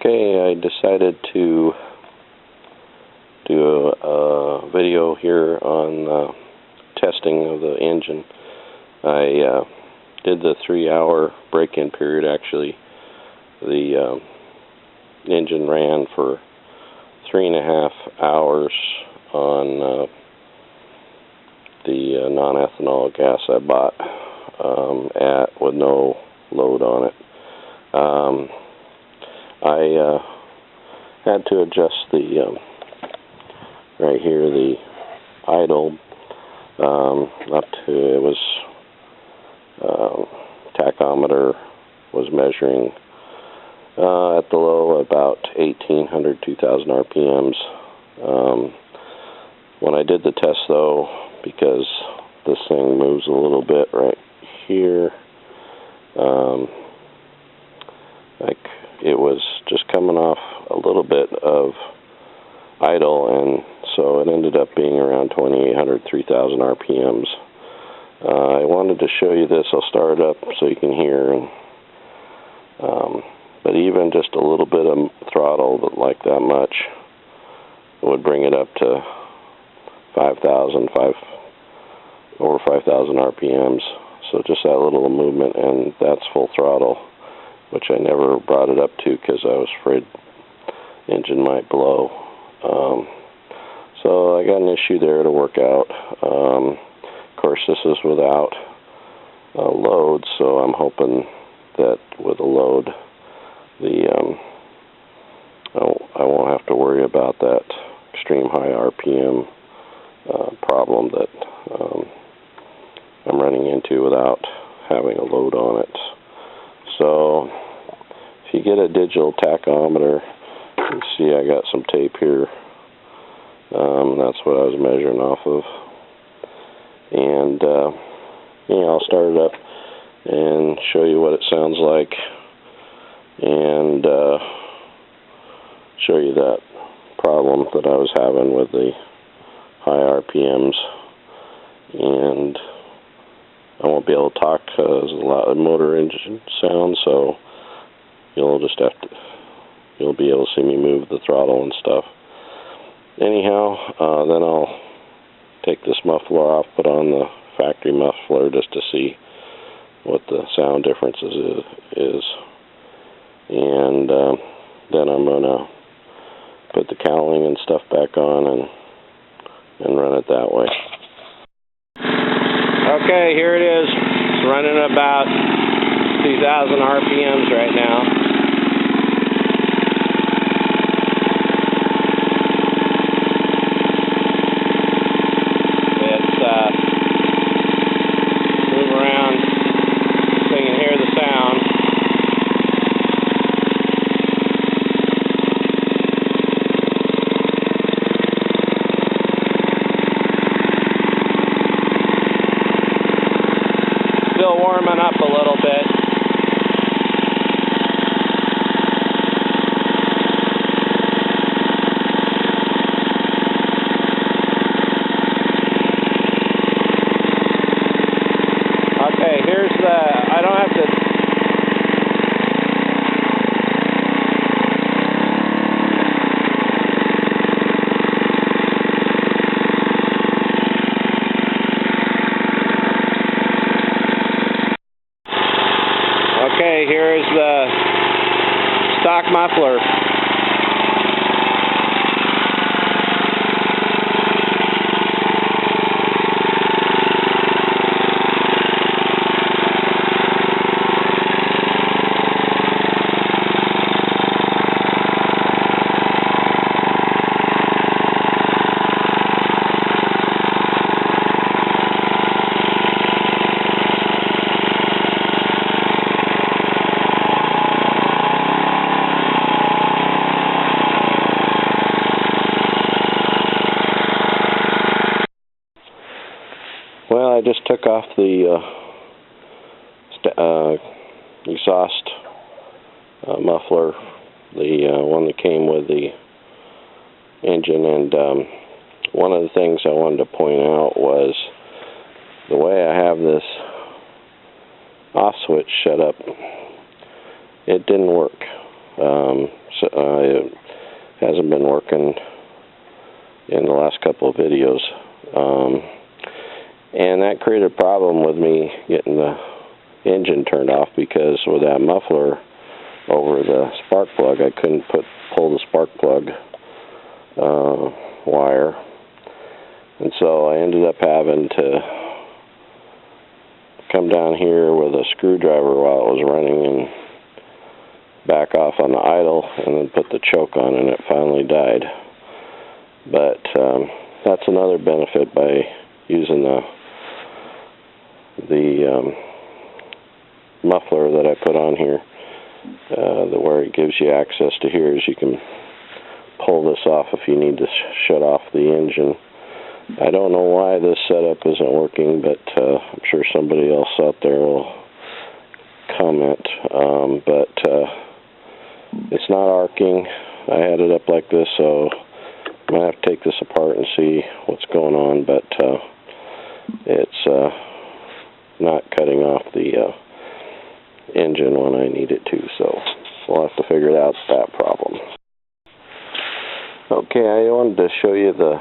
Okay, I decided to do a video here on testing of the engine. I did the 3-hour break-in period. Actually, the engine ran for 3.5 hours on the non-ethanol gas I bought with no load on it. I had to adjust the right here, the idle up to, it was tachometer was measuring at the low about 1,800, 2,000 RPMs. When I did the test though, because this thing moves a little bit right here, like it was just coming off a little bit of idle, and so it ended up being around 2,800, 3,000 RPMs. I wanted to show you this. I'll start it up so you can hear, and but even just a little bit of throttle, but like that much, would bring it up to 5,000, over 5,000 RPMs. So just that little movement, and that's full throttle, which I never brought it up to because I was afraid the engine might blow. So I got an issue there to work out. Of course, this is without load, so I'm hoping that with a load, I won't have to worry about that extreme high RPM problem that I'm running into without having a load on it. So if you get a digital tachometer, you can see I got some tape here. That's what I was measuring off of. And I'll start it up and show you what it sounds like, and show you that problem that I was having with the high RPMs. And I won't be able to talk because there's a lot of motor engine sound, so you'll be able to see me move the throttle and stuff. Anyhow, then I'll take this muffler off, put on the factory muffler just to see what the sound differences is. And then I'm going to put the cowling and stuff back on and run it that way. Okay, here it is. It's running about 2,000 RPMs right now. Move around so you can hear the sound. Still warming up a little bit. Okay, here's I don't have to. Okay, here is the stock muffler. Well, I just took off the exhaust muffler, the one that came with the engine, and one of the things I wanted to point out was the way I have this off switch set up, it didn't work. So it hasn't been working in the last couple of videos. And that created a problem with me getting the engine turned off, because with that muffler over the spark plug, I couldn't pull the spark plug wire. And so I ended up having to come down here with a screwdriver while it was running and back off on the idle, and then put the choke on, and it finally died. But that's another benefit by using the muffler that I put on here, where it gives you access to here, is you can pull this off if you need to shut off the engine. I don't know why this setup isn't working, but I'm sure somebody else out there will comment. But it's not arcing. I had it up like this, so I'm going to have to take this apart and see what's going on, but it's not cutting off the engine when I need it to, so we'll have to figure out that problem. Okay, I wanted to show you the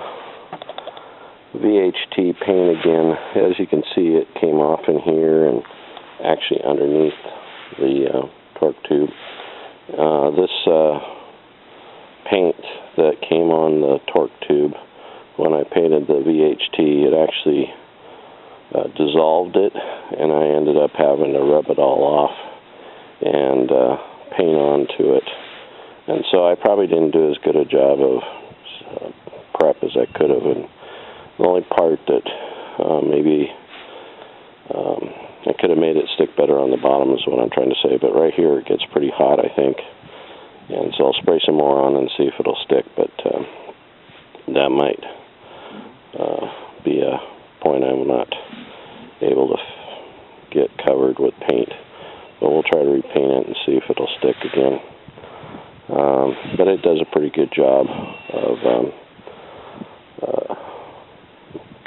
VHT paint again. As you can see, it came off in here and actually underneath the torque tube. This paint that came on the torque tube, when I painted the VHT, it actually dissolved it, and I ended up having to rub it all off and paint onto it. And so I probably didn't do as good a job of prep as I could have. And the only part that maybe I could have made it stick better on the bottom is what I'm trying to say. But right here it gets pretty hot, I think. And so I'll spray some more on and see if it'll stick. But that might be a point I'm not able to get covered with paint. But we'll try to repaint it and see if it'll stick again. But it does a pretty good job of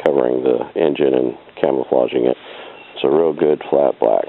covering the engine and camouflaging it. It's a real good flat black.